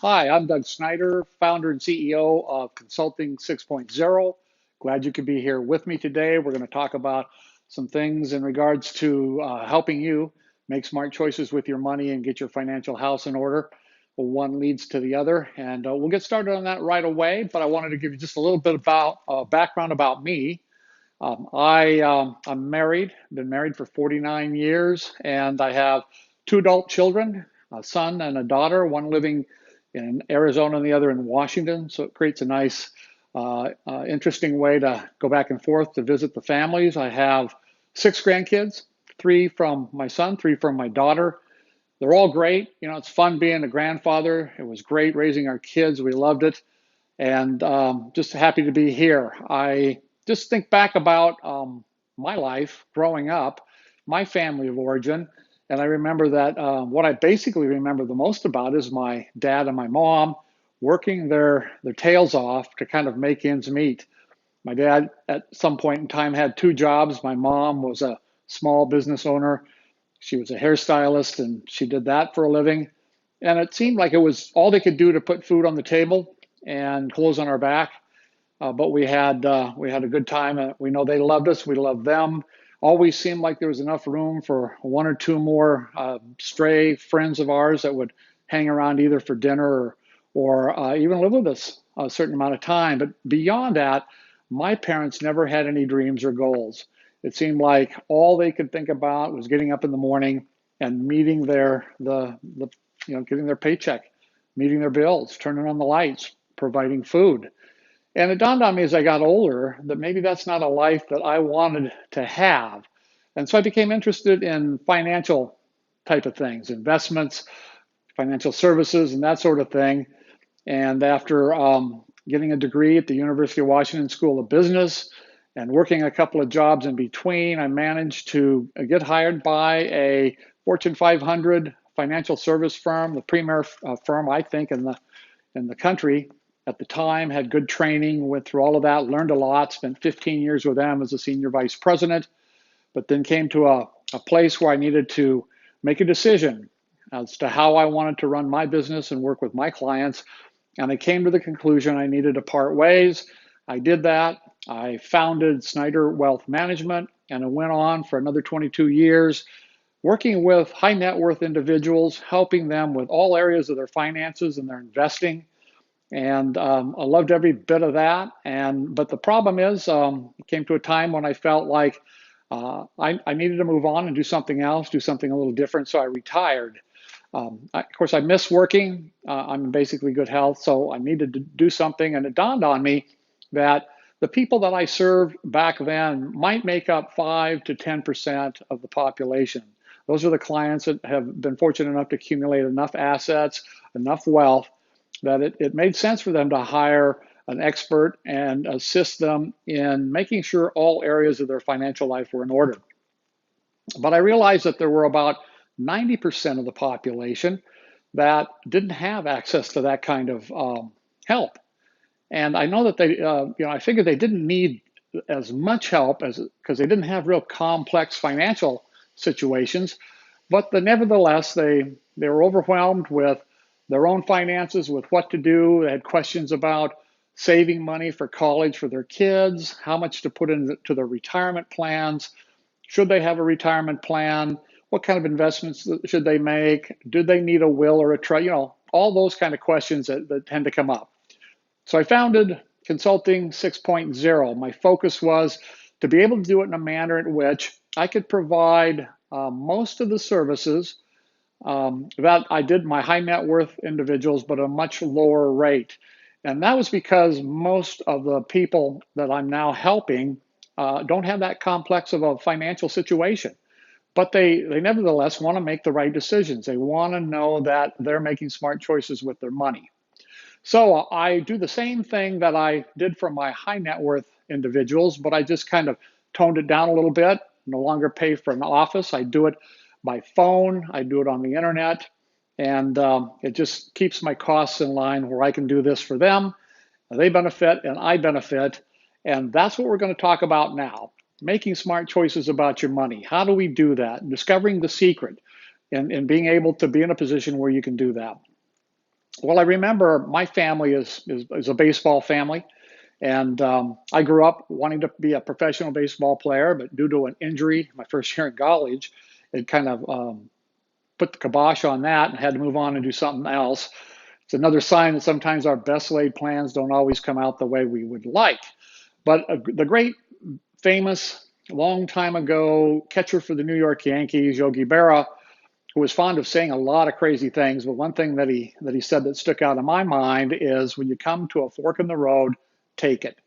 Hi, I'm Doug Snyder, founder and CEO of Consulting 6.0. Glad you could be here with me today. We're going to talk about some things in regards to helping you make smart choices with your money and get your financial house in order. Well, one leads to the other, and we'll get started on that right away. But I wanted to give you just a little bit about background about me. I'm married, been married for 49 years, and I have two adult children, a son and a daughter, one living in Arizona and the other in Washington. So it creates a nice, interesting way to go back and forth to visit the families. I have six grandkids, three from my son, three from my daughter. They're all great. You know, it's fun being a grandfather. It was great raising our kids. We loved it, and just happy to be here. I just think back about my life growing up, my family of origin, and I remember that what I basically remember the most about is my dad and my mom working their tails off to kind of make ends meet. My dad, at some point in time, had two jobs. My mom was a small business owner. She was a hairstylist, and she did that for a living. And it seemed like it was all they could do to put food on the table and clothes on our back. But we had a good time. We know they loved us. We loved them. Always seemed like there was enough room for one or two more stray friends of ours that would hang around either for dinner or even live with us a certain amount of time. But beyond that, my parents never had any dreams or goals. It seemed like all they could think about was getting up in the morning and meeting getting their paycheck, meeting their bills, turning on the lights, providing food. And it dawned on me as I got older that maybe that's not a life that I wanted to have. And so I became interested in financial type of things, investments, financial services, and that sort of thing. And after getting a degree at the University of Washington School of Business and working a couple of jobs in between, I managed to get hired by a Fortune 500 financial service firm, the premier firm, I think, in the country at the time, had good training, went through all of that, learned a lot, spent 15 years with them as a senior vice president, but then came to a place where I needed to make a decision as to how I wanted to run my business and work with my clients. And I came to the conclusion I needed to part ways. I did that. I founded Snyder Wealth Management, and it went on for another 22 years, working with high net worth individuals, helping them with all areas of their finances and their investing. And I loved every bit of that. But the problem is, it came to a time when I felt like I needed to move on and do something else, do something a little different. So I retired. Of course, I miss working. I'm in basically good health, so I needed to do something. And it dawned on me that the people that I served back then might make up 5 to 10% of the population. Those are the clients that have been fortunate enough to accumulate enough assets, enough wealth that it made sense for them to hire an expert and assist them in making sure all areas of their financial life were in order. But I realized that there were about 90% of the population that didn't have access to that kind of help. And I know that I figured they didn't need as much help as because they didn't have real complex financial situations, but nevertheless, they were overwhelmed with their own finances, with what to do. They had questions about saving money for college for their kids, how much to put into their retirement plans, should they have a retirement plan, what kind of investments should they make, do they need a will or a trust, all those kind of questions that tend to come up. So I founded Consulting 6.0. My focus was to be able to do it in a manner in which I could provide most of the services that I did my high net worth individuals, but at a much lower rate. And that was because most of the people that I'm now helping don't have that complex of a financial situation. But they nevertheless want to make the right decisions. They want to know that they're making smart choices with their money. So I do the same thing that I did for my high net worth individuals, but I just kind of toned it down a little bit. No longer pay for an office. I do it by phone. I do it on the internet. And it just keeps my costs in line where I can do this for them. They benefit and I benefit. And that's what we're going to talk about now. Making smart choices about your money. How do we do that? Discovering the secret and being able to be in a position where you can do that. Well, I remember my family is a baseball family. And I grew up wanting to be a professional baseball player, but due to an injury my first year in college, it kind of put the kibosh on that and had to move on and do something else. It's another sign that sometimes our best laid plans don't always come out the way we would like. But the great, famous, long time ago catcher for the New York Yankees, Yogi Berra, who was fond of saying a lot of crazy things, but one thing that he said that stuck out in my mind is, when you come to a fork in the road, take it.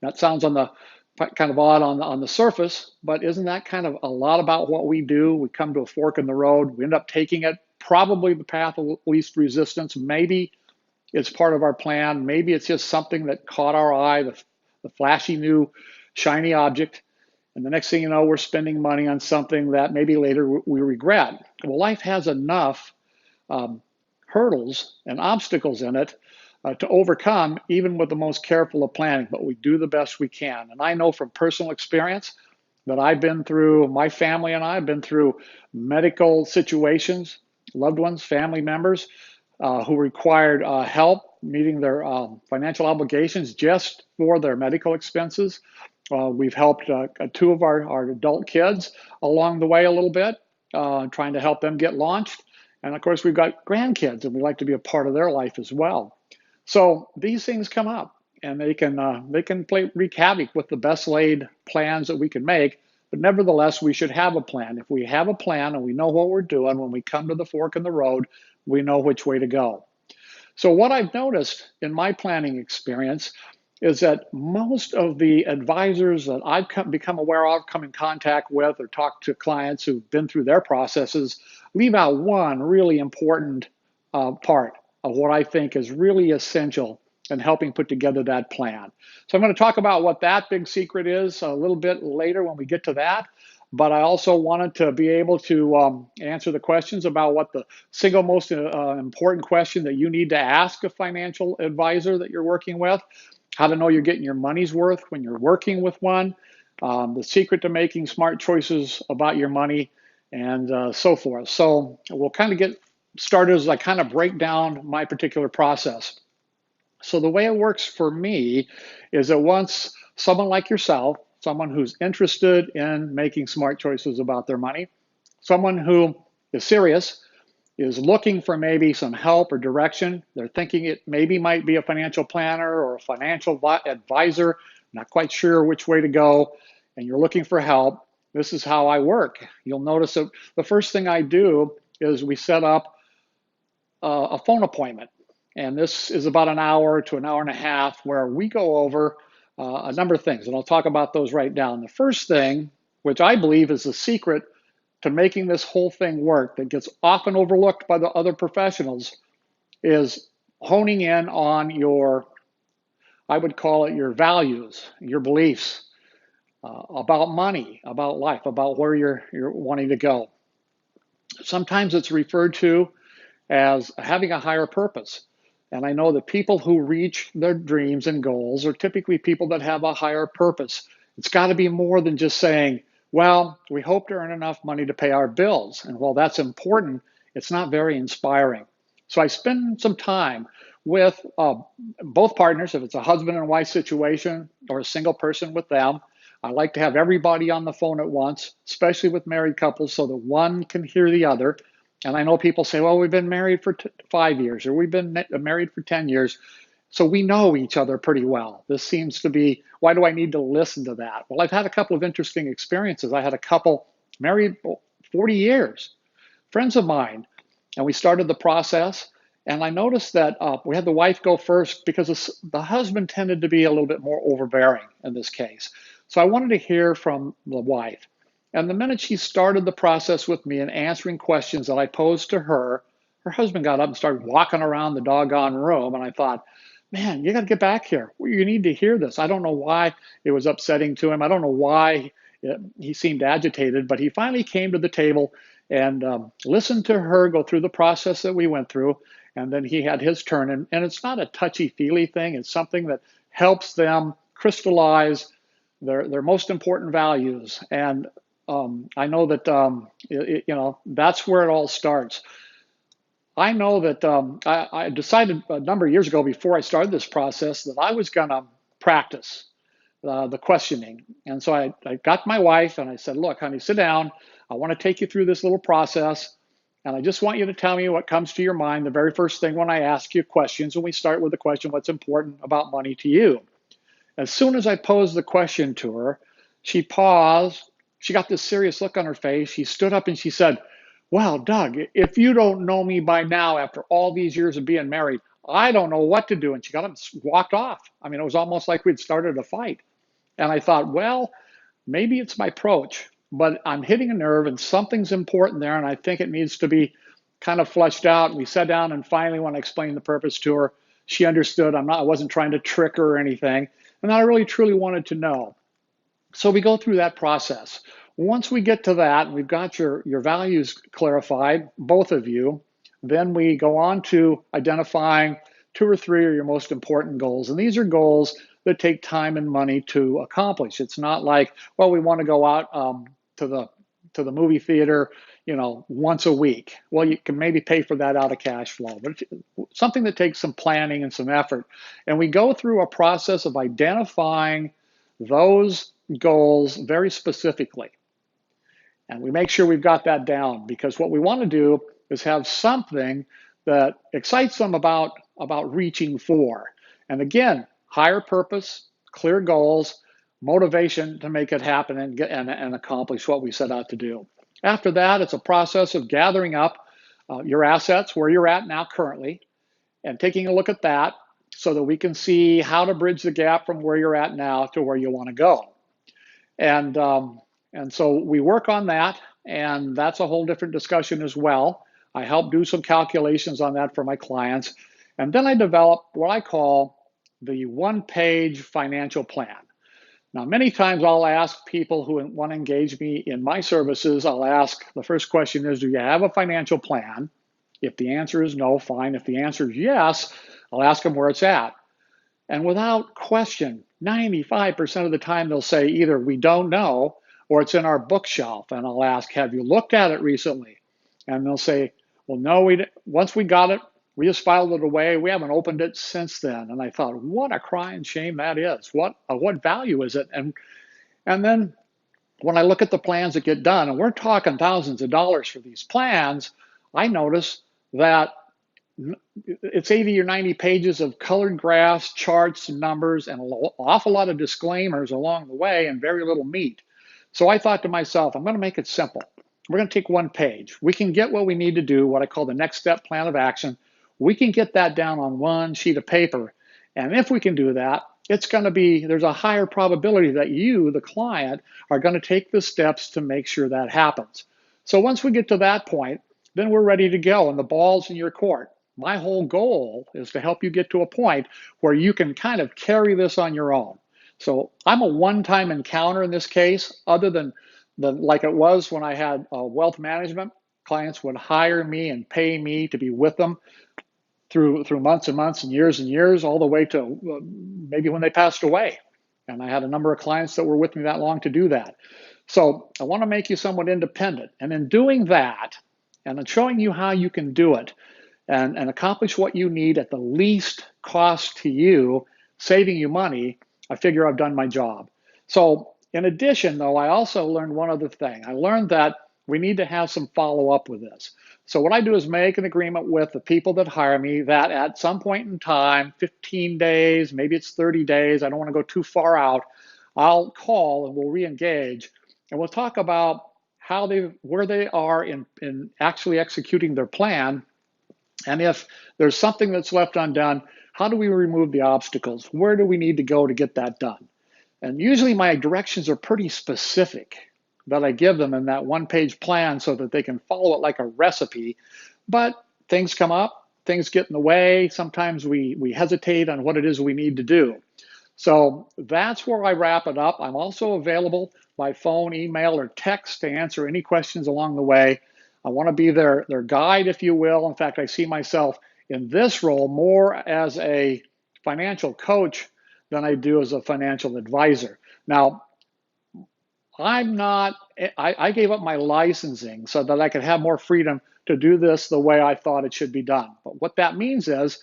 That sounds on the kind of odd on the surface, but isn't that kind of a lot about what we do? We come to a fork in the road, we end up taking it, probably the path of least resistance. Maybe it's part of our plan. Maybe it's just something that caught our eye, the flashy new shiny object. And the next thing you know, we're spending money on something that maybe later we regret. Well, life has enough hurdles and obstacles in it to overcome, even with the most careful of planning, but we do the best we can. And I know from personal experience that I've been through, my family and I have been through medical situations, loved ones, family members who required help meeting their financial obligations just for their medical expenses. We've helped two of our adult kids along the way a little bit, trying to help them get launched. And of course, we've got grandkids, and we like to be a part of their life as well. So these things come up, and they can wreak havoc with the best laid plans that we can make. But nevertheless, we should have a plan. If we have a plan and we know what we're doing, when we come to the fork in the road, we know which way to go. So what I've noticed in my planning experience is that most of the advisors that I've become aware of, come in contact with, or talk to clients who've been through their processes, leave out one really important part of what I think is really essential in helping put together that plan. So I'm going to talk about what that big secret is a little bit later when we get to that. But I also wanted to be able to answer the questions about what the single most important question that you need to ask a financial advisor that you're working with, how to know you're getting your money's worth when you're working with one, the secret to making smart choices about your money, and so forth. So we'll kind of get started as I kind of break down my particular process. So the way it works for me is that once someone like yourself, someone who's interested in making smart choices about their money, someone who is serious, is looking for maybe some help or direction, they're thinking it maybe might be a financial planner or a financial advisor, not quite sure which way to go, and you're looking for help, this is how I work. You'll notice that the first thing I do is we set up a phone appointment. And this is about an hour to an hour and a half where we go over a number of things. And I'll talk about those right now. And the first thing, which I believe is the secret to making this whole thing work, that gets often overlooked by the other professionals, is honing in on your, I would call it your values, your beliefs about money, about life, about where you're wanting to go. Sometimes it's referred to as having a higher purpose. And I know that people who reach their dreams and goals are typically people that have a higher purpose. It's got to be more than just saying, well, we hope to earn enough money to pay our bills. And while that's important, it's not very inspiring. So I spend some time with both partners, if it's a husband and wife situation or a single person with them. I like to have everybody on the phone at once, especially with married couples, so that one can hear the other. And I know people say, well, we've been married for 5 years, or we've been married for 10 years. So we know each other pretty well. This seems to be, why do I need to listen to that? Well, I've had a couple of interesting experiences. I had a couple married 40 years, friends of mine, and we started the process. And I noticed that we had the wife go first because the husband tended to be a little bit more overbearing in this case. So I wanted to hear from the wife. And the minute she started the process with me and answering questions that I posed to her, her husband got up and started walking around the doggone room. And I thought, man, you got to get back here. You need to hear this. I don't know why it was upsetting to him. I don't know why he seemed agitated, but he finally came to the table and listened to her go through the process that we went through. And then he had his turn. And it's not a touchy-feely thing. It's something that helps them crystallize their most important values. And I know that, that's where it all starts. I know that I decided a number of years ago before I started this process that I was going to practice the questioning. And so I got my wife and I said, look, honey, sit down. I want to take you through this little process. And I just want you to tell me what comes to your mind the very first thing when I ask you questions. And we start with the question, what's important about money to you? As soon as I posed the question to her, she paused. She got this serious look on her face. She stood up and she said, well, Doug, if you don't know me by now after all these years of being married, I don't know what to do. And she got up and walked off. I mean, it was almost like we'd started a fight. And I thought, well, maybe it's my approach, but I'm hitting a nerve and something's important there. And I think it needs to be kind of fleshed out. We sat down and finally, when I explained the purpose to her, she understood I wasn't trying to trick her or anything. And I really truly wanted to know. So we go through that process. Once we get to that, we've got your values clarified, both of you, then we go on to identifying 2 or 3 of your most important goals. And these are goals that take time and money to accomplish. It's not like, well, we want to go out to the movie theater, once a week. Well, you can maybe pay for that out of cash flow, but something that takes some planning and some effort. And we go through a process of identifying those goals very specifically. And we make sure we've got that down, because what we want to do is have something that excites them about reaching for. And again, higher purpose, clear goals, motivation to make it happen and accomplish what we set out to do. After that, it's a process of gathering up your assets, where you're at now currently, and taking a look at that so that we can see how to bridge the gap from where you're at now to where you want to go. And so we work on that, and that's a whole different discussion as well. I help do some calculations on that for my clients. And then I develop what I call the one-page financial plan. Now, many times I'll ask people who want to engage me in my services, I'll ask, the first question is, do you have a financial plan? If the answer is no, fine. If the answer is yes, I'll ask them where it's at. And without question, 95% of the time they'll say either we don't know or it's in our bookshelf. And I'll ask, have you looked at it recently? And they'll say, well, no, once we got it, we just filed it away. We haven't opened it since then. And I thought, what a crying shame that is. What value is it? And then when I look at the plans that get done, and we're talking thousands of dollars for these plans, I notice that it's 80 or 90 pages of colored graphs, charts, and numbers, and an awful lot of disclaimers along the way, and very little meat. So I thought to myself, I'm going to make it simple. We're going to take one page. We can get what we need to do, what I call the next step plan of action. We can get that down on one sheet of paper. And if we can do that, there's a higher probability that you, the client, are going to take the steps to make sure that happens. So once we get to that point, then we're ready to go, and the ball's in your court. My whole goal is to help you get to a point where you can kind of carry this on your own. So I'm a one-time encounter in this case, other than like it was when I had wealth management. Clients would hire me and pay me to be with them through months and months and years, all the way to maybe when they passed away. And I had a number of clients that were with me that long to do that. So I want to make you somewhat independent. And in doing that, and in showing you how you can do it, and accomplish what you need at the least cost to you, saving you money, I figure I've done my job. So in addition, though, I also learned one other thing. I learned that we need to have some follow-up with this. So what I do is make an agreement with the people that hire me that at some point in time, 15 days, maybe it's 30 days, I don't want to go too far out, I'll call and we'll re-engage, and we'll talk about where they are in actually executing their plan. And if there's something that's left undone, how do we remove the obstacles? Where do we need to go to get that done? And usually my directions are pretty specific that I give them in that one-page plan so that they can follow it like a recipe. But things come up, things get in the way. Sometimes we hesitate on what it is we need to do. So that's where I wrap it up. I'm also available by phone, email, or text to answer any questions along the way. I want to be their guide, if you will. In fact, I see myself in this role more as a financial coach than I do as a financial advisor. Now, I'm not, I gave up my licensing so that I could have more freedom to do this the way I thought it should be done. But what that means is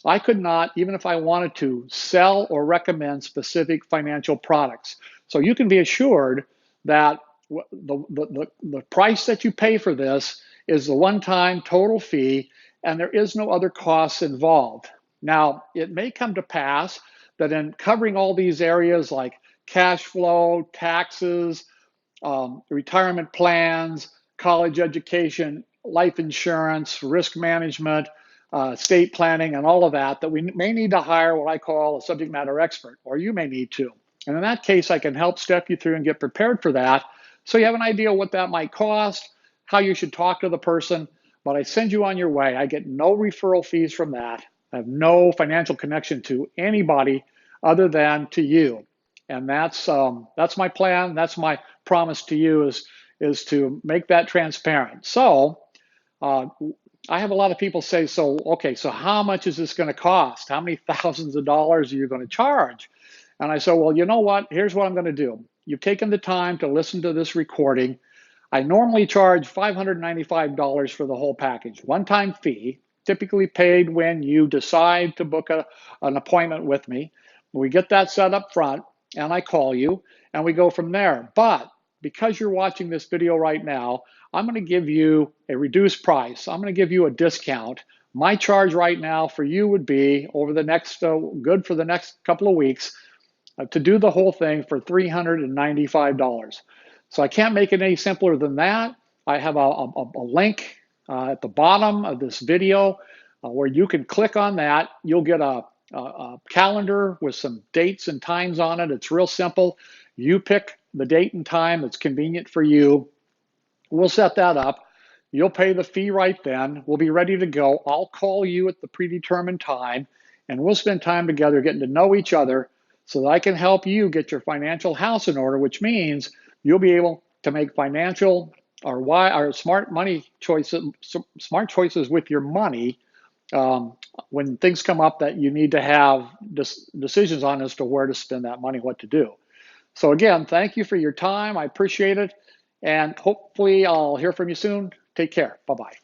I could not, even if I wanted to, sell or recommend specific financial products. So you can be assured that the price that you pay for this is the one-time total fee, and there is no other costs involved. Now, it may come to pass that in covering all these areas like cash flow, taxes, retirement plans, college education, life insurance, risk management, estate planning, and all of that, that we may need to hire what I call a subject matter expert, or you may need to. And in that case, I can help step you through and get prepared for that so you have an idea what that might cost, how you should talk to the person, but I send you on your way. I get no referral fees from that. I have no financial connection to anybody other than to you. And that's my plan. That's my promise to you is to make that transparent. So I have a lot of people say, so okay, so how much is this going to cost? How many thousands of dollars are you going to charge? And I said, well, you know what? Here's what I'm going to do. You've taken the time to listen to this recording. I normally charge $595 for the whole package, one-time fee, typically paid when you decide to book an appointment with me. We get that set up front, and I call you, and we go from there. But because you're watching this video right now, I'm going to give you a reduced price. I'm going to give you a discount. My charge right now for you would be over the next, good for the next couple of weeks, to do the whole thing for $395. So I can't make it any simpler than that. I have a link at the bottom of this video where you can click on that. You'll get a calendar with some dates and times on it. It's real simple. You pick the date and time that's convenient for you. We'll set that up. You'll pay the fee right then. We'll be ready to go. I'll call you at the predetermined time, and we'll spend time together getting to know each other so that I can help you get your financial house in order, which means you'll be able to make financial or smart money choices, smart choices with your money when things come up that you need to have decisions on as to where to spend that money, what to do. So again, thank you for your time. I appreciate it. And hopefully I'll hear from you soon. Take care. Bye-bye.